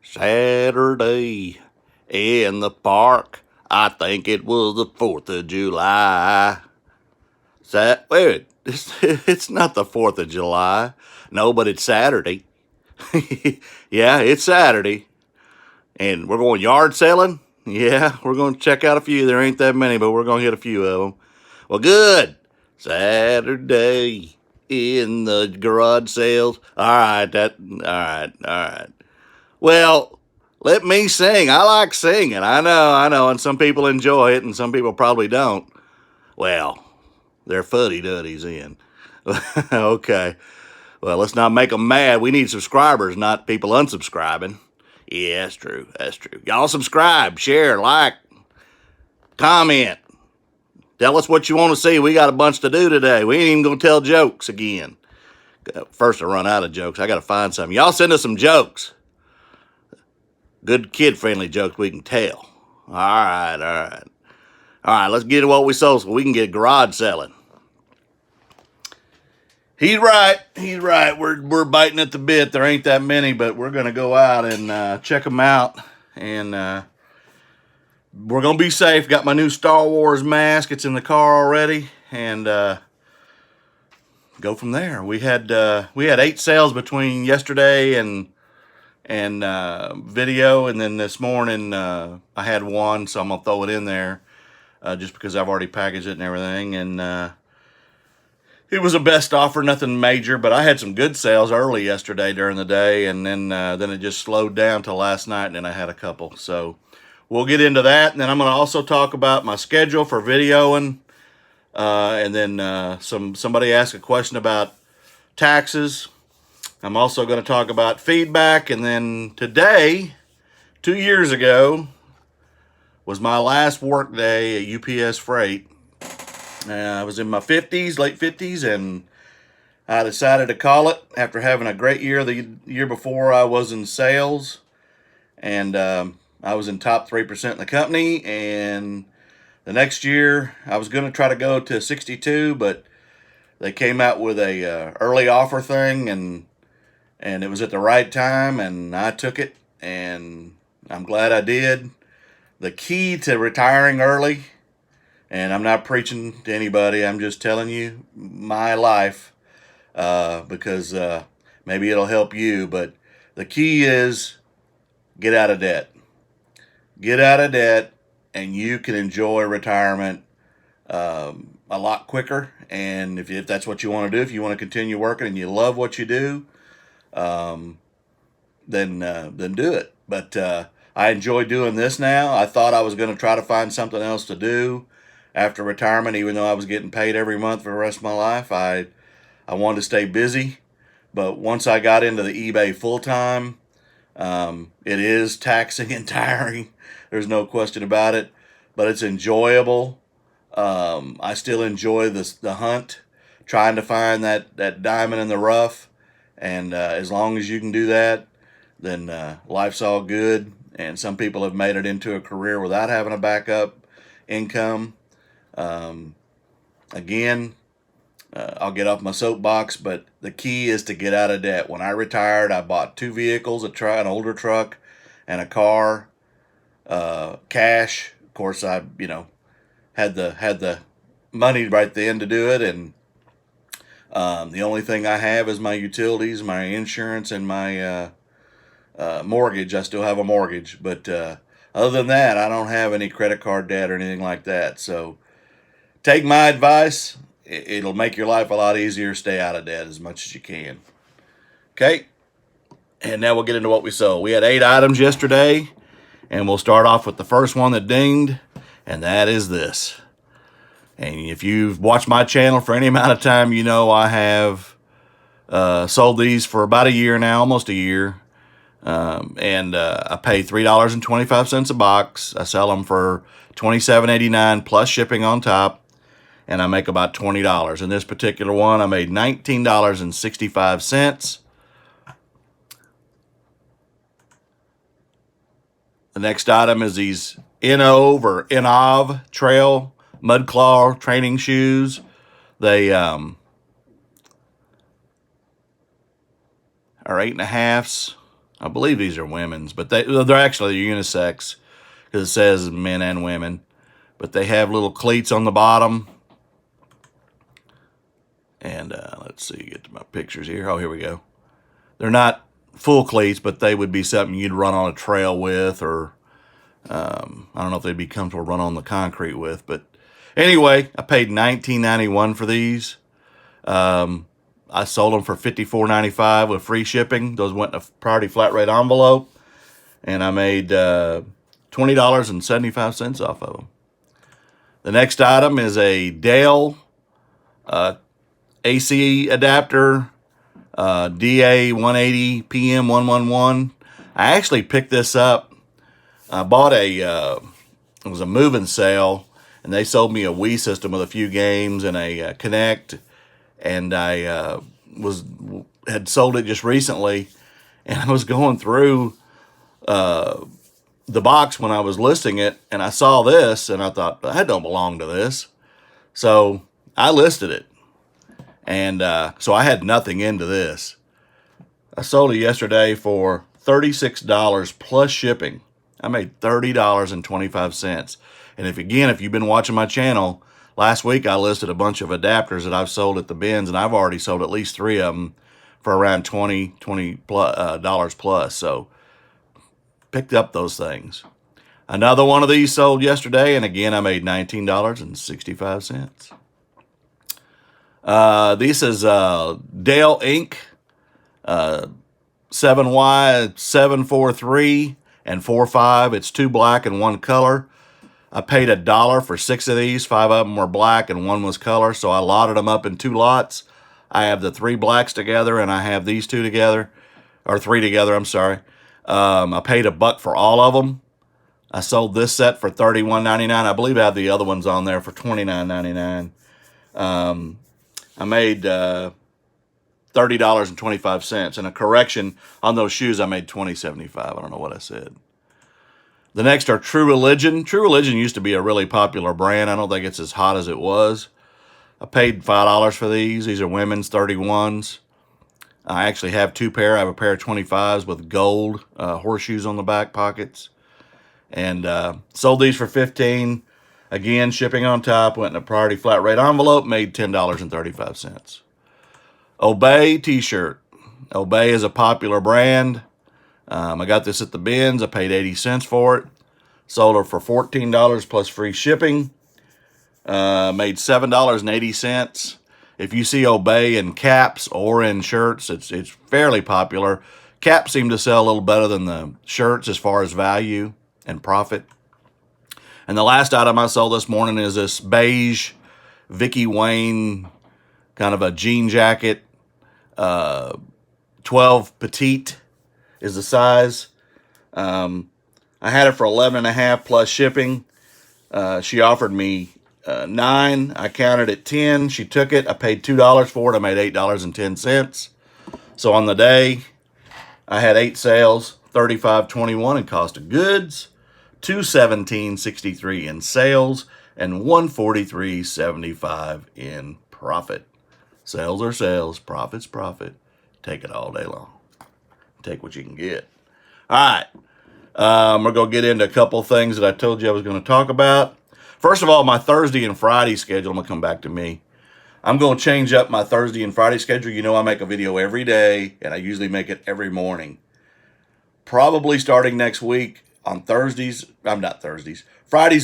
Saturday in the park. I think it was the 4th of July. Wait, it's not the 4th of July. No, but it's Saturday. Yeah, it's Saturday. And we're going yard selling? Yeah, we're going to check out a few. There ain't that many, but we're going to hit a few of them. Well, good. Saturday in the garage sales. All right. Well, let me sing. I like singing. I know, and some people enjoy it, and some people probably don't. Well, they're fuddy-duddies in. Okay. Well, let's not make them mad. We need subscribers, not people unsubscribing. Yeah, that's true. Y'all subscribe, share, like, comment. Tell us what you want to see. We got a bunch to do today. We ain't even going to tell jokes again. First, I run out of jokes. I got to find some. Y'all send us some jokes. Good kid-friendly jokes we can tell. All right, let's get to what we sold so we can get garage selling. He's right. We're biting at the bit. There ain't that many, but we're going to go out and check them out. And we're going to be safe. Got my new Star Wars mask. It's in the car already. And go from there. We had 8 sales between yesterday and video, and then this morning I had 1, so I'm gonna throw it in there just because I've already packaged it and everything. And it was a best offer, nothing major, but I had some good sales early yesterday during the day, and then it just slowed down till last night, and then I had a couple. So we'll get into that, and then I'm gonna also talk about my schedule for videoing, and then somebody asked a question about taxes. I'm also going to talk about feedback, and then today, 2 years ago, was my last work day at UPS Freight. I was in my 50s, late 50s, and I decided to call it after having a great year. The year before, I was in sales, and I was in top 3% in the company, and the next year, I was going to try to go to 62, but they came out with a early offer thing, and it was at the right time, and I took it, and I'm glad I did. The key to retiring early, and I'm not preaching to anybody, I'm just telling you my life, because maybe it'll help you, but the key is get out of debt. Get out of debt, and you can enjoy retirement a lot quicker. And if that's what you want to do, if you want to continue working and you love what you do, then do it. But I enjoy doing this now. I thought I was going to try to find something else to do after retirement, even though I was getting paid every month for the rest of my life. I wanted to stay busy, but once I got into the eBay full time, it is taxing and tiring. There's no question about it, but it's enjoyable. I still enjoy the hunt, trying to find that diamond in the rough. And as long as you can do that, then life's all good. And some people have made it into a career without having a backup income. Again, I'll get off my soapbox, but the key is to get out of debt. When I retired, I bought 2 vehicles, an older truck and a car, cash. Of course, I had the money right then to do it, and the only thing I have is my utilities, my insurance, and my mortgage. I still have a mortgage, but other than that, I don't have any credit card debt or anything like that. So take my advice. It'll make your life a lot easier. Stay out of debt as much as you can. Okay? And now we'll get into what we sold. We had 8 items yesterday, and we'll start off with the first one that dinged, and that is this. And if you've watched my channel for any amount of time, you know I have sold these for about a year now, almost a year. And I pay $3.25 a box. I sell them for $27.89 plus shipping on top, and I make about $20. In this particular one, I made $19.65. The next item is these Innov Trail Mud Claw training shoes. They are 8.5s. I believe these are women's, but they're actually unisex because it says men and women. But they have little cleats on the bottom. And let's see, get to my pictures here. Oh, here we go. They're not full cleats, but they would be something you'd run on a trail with, or I don't know if they'd be comfortable to run on the concrete with. But anyway, I paid $19.91 for these. I sold them for $54.95 with free shipping. Those went in a priority flat rate envelope, and I made $20.75 off of them. The next item is a Dell AC adapter, DA 180 PM 111. I actually picked this up. I bought it was a moving sale, and they sold me a Wii system with a few games and a Kinect, and I had sold it just recently, and I was going through the box when I was listing it, and I saw this, and I thought, that don't belong to this. So I listed it, and so I had nothing into this. I sold it yesterday for $36 plus shipping. I made $30.25. And if you've been watching my channel, last week I listed a bunch of adapters that I've sold at the bins, and I've already sold at least 3 of them for around $20 plus. So picked up those things. Another one of these sold yesterday, and again I made $19.65. This is Dell Inc. 7Y743 and 45. It's 2 black and 1 color. I paid $1 for 6 of these. 5 of them were black and 1 was color, so I lotted them up in 2 lots. I have the 3 blacks together, and I have these 2 together, or 3 together, I'm sorry. I paid $1 for all of them. I sold this set for $31.99. I believe I have the other ones on there for $29.99. I made $30.25. And a correction on those shoes, I made $20.75. I don't know what I said. The next are True Religion. True Religion used to be a really popular brand. I don't think it's as hot as it was. I paid $5 for these. These are women's 31s. I actually have 2 pair. I have a pair of 25s with gold horseshoes on the back pockets. And sold these for $15. Again, shipping on top. Went in a priority flat rate envelope. Made $10.35. Obey t-shirt. Obey is a popular brand. I got this at the bins. I paid 80 cents for it. Sold her for $14 plus free shipping. Made $7.80. If you see Obey in caps or in shirts, it's fairly popular. Caps seem to sell a little better than the shirts as far as value and profit. And the last item I sold this morning is this beige Vicky Wayne kind of a jean jacket. 12 petite is the size. I had it for $11.50 plus shipping. She offered me $9. I counted at $10. She took it. I paid $2 for it. I made $8.10. So on the day, I had 8 sales, $35.21 in cost of goods, $217.63 in sales, and $143.75 in profit. Sales are sales, profit's profit. Take it all day long. Take what you can get. All right. We're going to get into a couple things that I told you I was going to talk about. First of all, my Thursday and Friday schedule, I'm going to come back to me. I'm going to change up my Thursday and Friday schedule. You know I make a video every day, and I usually make it every morning. Probably starting next week on Fridays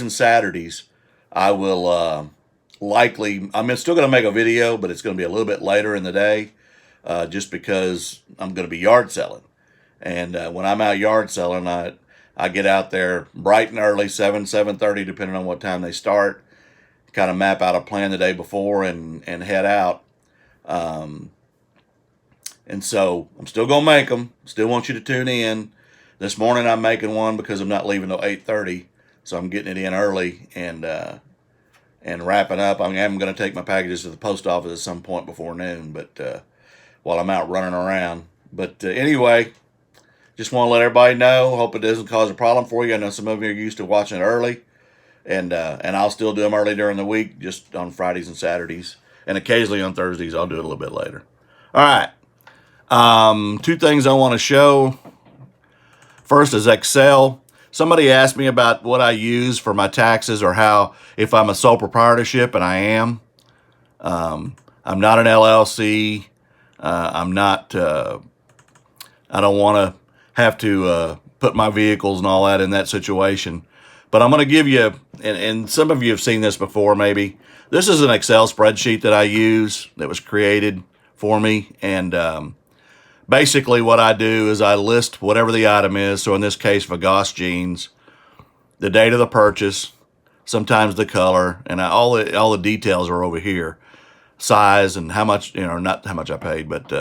and Saturdays, I will likely, I'm still going to make a video, but it's going to be a little bit later in the day, just because I'm going to be yard selling. And when I'm out yard selling, I get out there bright and early, 7:30, depending on what time they start, kind of map out a plan the day before and head out. And so I'm still going to make them. Still want you to tune in. This morning I'm making one because I'm not leaving till 8:30, so I'm getting it in early and wrapping up. I am going to take my packages to the post office at some point before noon, but while I'm out running around. But anyway, just want to let everybody know. Hope it doesn't cause a problem for you. I know some of you are used to watching it early, and I'll still do them early during the week, just on Fridays and Saturdays, and occasionally on Thursdays. I'll do it a little bit later. All right. 2 things I want to show. First is Excel. Somebody asked me about what I use for my taxes, or how, if I'm a sole proprietorship, and I am. I'm not an LLC. I'm not, I don't want to have to put my vehicles and all that in that situation. But I'm going to give you, and some of you have seen this before maybe. This is an Excel spreadsheet that I use that was created for me. And basically what I do is I list whatever the item is. So in this case, Vagos jeans, the date of the purchase, sometimes the color, and all the details are over here. Size and how much, not how much I paid, but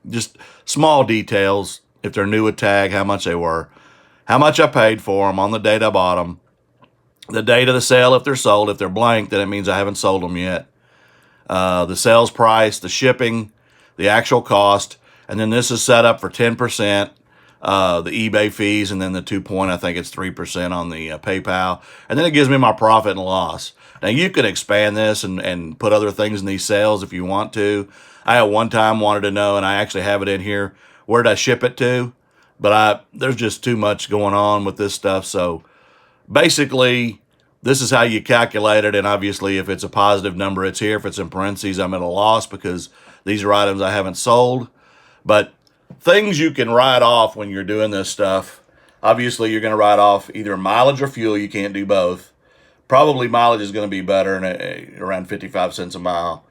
just small details. If they're new with tag, how much they were, how much I paid for them on the date I bought them, the date of the sale if they're sold. If they're blank, then it means I haven't sold them yet. The sales price, the shipping, the actual cost, and then this is set up for 10%, the eBay fees, and then the 3% on the PayPal, and then it gives me my profit and loss. Now you can expand this and put other things in these sales if you want to. I at one time wanted to know, and I actually have it in here, where did I ship it to? But there's just too much going on with this stuff. So basically, this is how you calculate it. And obviously, if it's a positive number, it's here. If it's in parentheses, I'm at a loss because these are items I haven't sold. But things you can write off when you're doing this stuff, obviously, you're going to write off either mileage or fuel. You can't do both. Probably mileage is going to be better, around 55 cents a mile,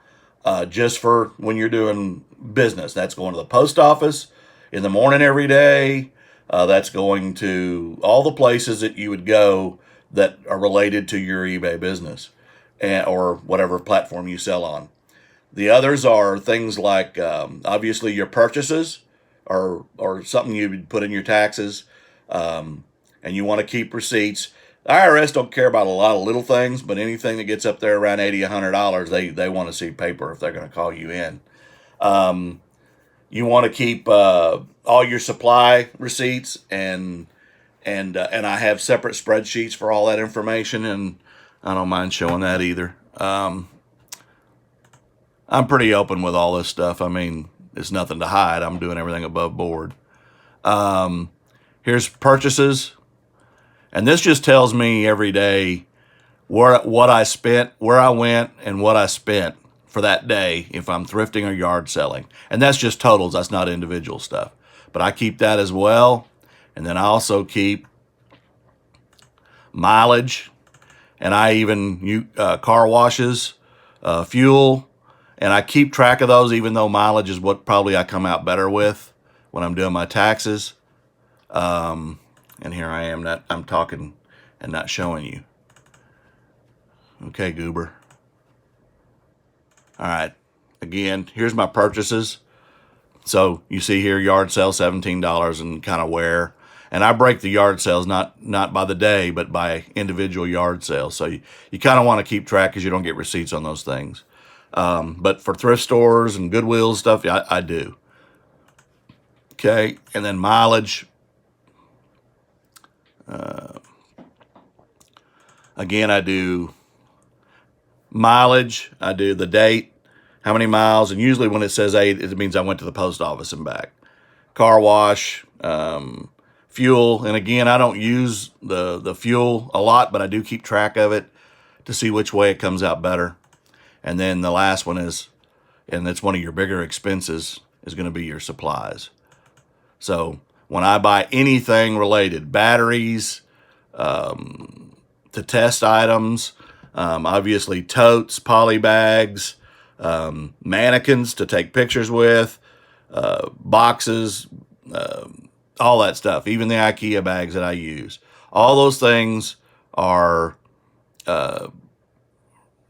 just for when you're doing business. That's going to the post office in the morning every day. That's going to all the places that you would go that are related to your eBay business, or whatever platform you sell on. The others are things like, obviously, your purchases, or something you would put in your taxes, and you want to keep receipts. The IRS don't care about a lot of little things, but anything that gets up there around $80, $100, they want to see paper if they're going to call you in. You want to keep all your supply receipts, and I have separate spreadsheets for all that information, and I don't mind showing that either. I'm pretty open with all this stuff. I mean, it's nothing to hide. I'm doing everything above board. Here's purchases. And this just tells me every day what I spent, where I went, and what I spent for that day if I'm thrifting or yard selling. And that's just totals. That's not individual stuff. But I keep that as well. And then I also keep mileage. And I even car washes, fuel. And I keep track of those, even though mileage is what probably I come out better with when I'm doing my taxes. And here I am, I'm talking and not showing you. Okay, goober. All right. Again, here's my purchases. So you see here, yard sale, $17 and kind of where. And I break the yard sales not by the day, but by individual yard sales. So you kind of want to keep track because you don't get receipts on those things. But for thrift stores and Goodwill stuff, I do. Okay, and then mileage. Again, I do mileage, I do the date, how many miles, and usually when it says 8, it means I went to the post office and back. Car wash, fuel, and again, I don't use the fuel a lot, but I do keep track of it to see which way it comes out better. And then the last one is, and it's one of your bigger expenses, is going to be your supplies. So when I buy anything related, batteries, to test items, obviously totes, poly bags, mannequins to take pictures with, boxes, all that stuff, even the IKEA bags that I use. All those things are,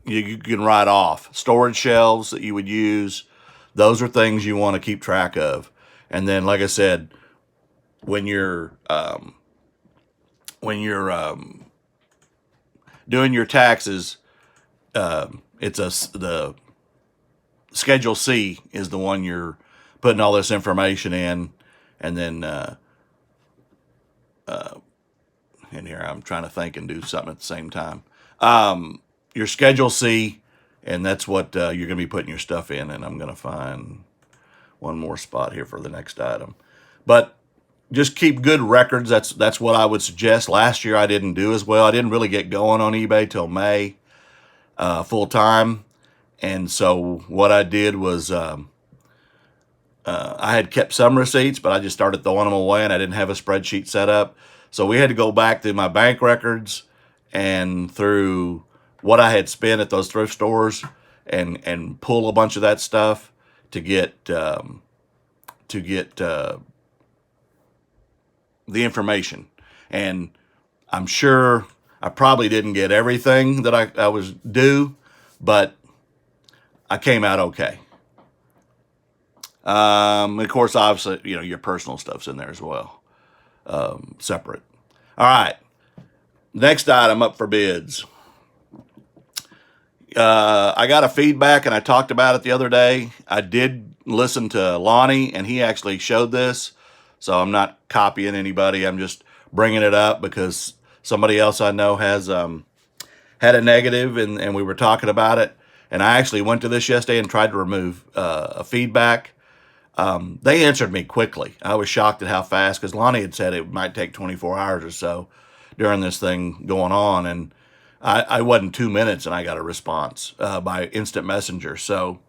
you can write off. Storage shelves that you would use, those are things you want to keep track of. And then, like I said, when you're doing your taxes, the Schedule C is the one you're putting all this information in, and then in here I'm trying to think and do something at the same time. Your Schedule C, and that's what you're going to be putting your stuff in. And I'm going to find one more spot here for the next item, but just keep good records. That's what I would suggest. Last year I didn't do as well. I didn't really get going on eBay till May full time, and so what I did was I had kept some receipts, but I just started throwing them away, and I didn't have a spreadsheet set up. So we had to go back through my bank records and through what I had spent at those thrift stores and pull a bunch of that stuff to get the information. And I'm sure I probably didn't get everything that I was due, but I came out okay. Of course, obviously, your personal stuff's in there as well, separate. All right. Next item up for bids. I got a feedback, and I talked about it the other day. I did listen to Lonnie, and he actually showed this. So I'm not copying anybody. I'm just bringing it up because somebody else I know has had a negative, and we were talking about it. And I actually went to this yesterday and tried to remove a feedback. They answered me quickly. I was shocked at how fast, because Lonnie had said it might take 24 hours or so during this thing going on. And I wasn't 2 minutes and I got a response by instant messenger. So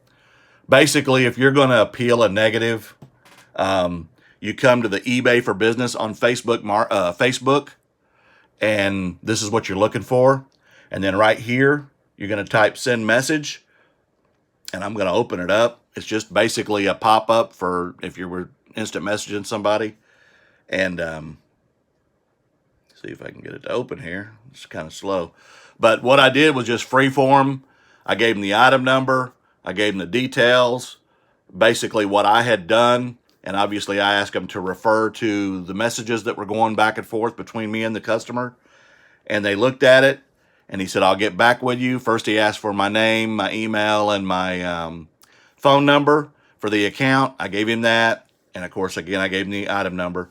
basically, if you're going to appeal a negative, you come to the eBay for Business on Facebook, and this is what you're looking for. And then right here, you're going to type send message, and I'm going to open it up. It's just basically a pop-up for if you were instant messaging somebody. And see if I can get it to open here. It's kind of slow. But what I did was just freeform. I gave them the item number. I gave them the details, basically what I had done. And obviously I asked them to refer to the messages that were going back and forth between me and the customer. And they looked at it, and he said, I'll get back with you. First he asked for my name, my email, and my phone number for the account. I gave him that. And of course, again, I gave him the item number.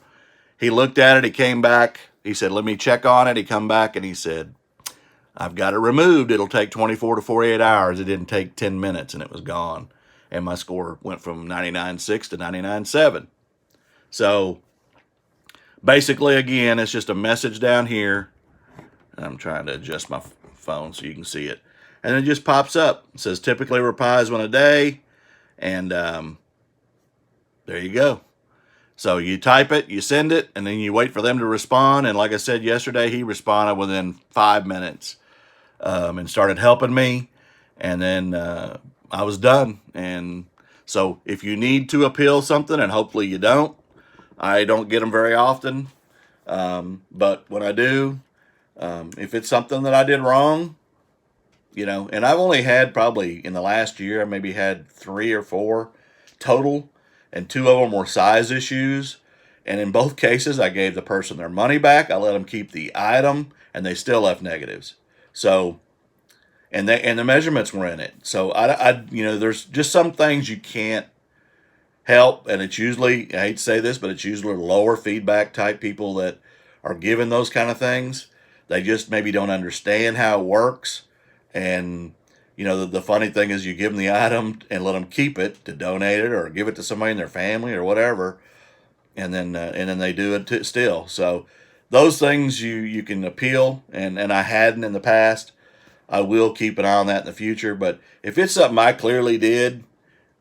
He looked at it. He came back. He said, let me check on it. He come back and he said, I've got it removed. It'll take 24 to 48 hours. It didn't take 10 minutes and it was gone. And my score went from 99.6 to 99.7. So basically, again, it's just a message down here. I'm trying to adjust my phone so you can see it. And it just pops up. It says typically replies one a day. And there you go. So you type it, you send it, and then you wait for them to respond. And like I said yesterday, he responded within 5 minutes and started helping me. And then I was done. And so if you need to appeal something, and hopefully you don't, I don't get them very often. But when I do, if it's something that I did wrong, and I've only had probably in the last year, I maybe had 3 or 4 total, and 2 of them were size issues. And in both cases, I gave the person their money back. I let them keep the item, and they still left negatives. So, and the measurements were in it. So there's just some things you can't help, and it's usually, I hate to say this, but it's usually lower feedback type people that are given those kind of things. They just maybe don't understand how it works. And the funny thing is, you give them the item and let them keep it to donate it or give it to somebody in their family or whatever, and then they do it still. So those things you can appeal, and I hadn't in the past. I will keep an eye on that in the future. But if it's something I clearly did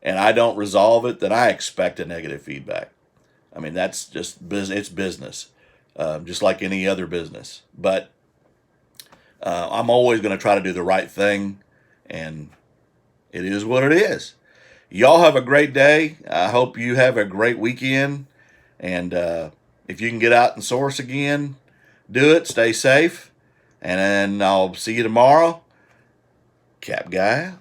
and I don't resolve it, then I expect a negative feedback. I mean, that's just it's business, just like any other business. But I'm always going to try to do the right thing, and it is what it is. Y'all have a great day. I hope you have a great weekend. And if you can get out and source again, do it. Stay safe. And then I'll see you tomorrow. Cap Guy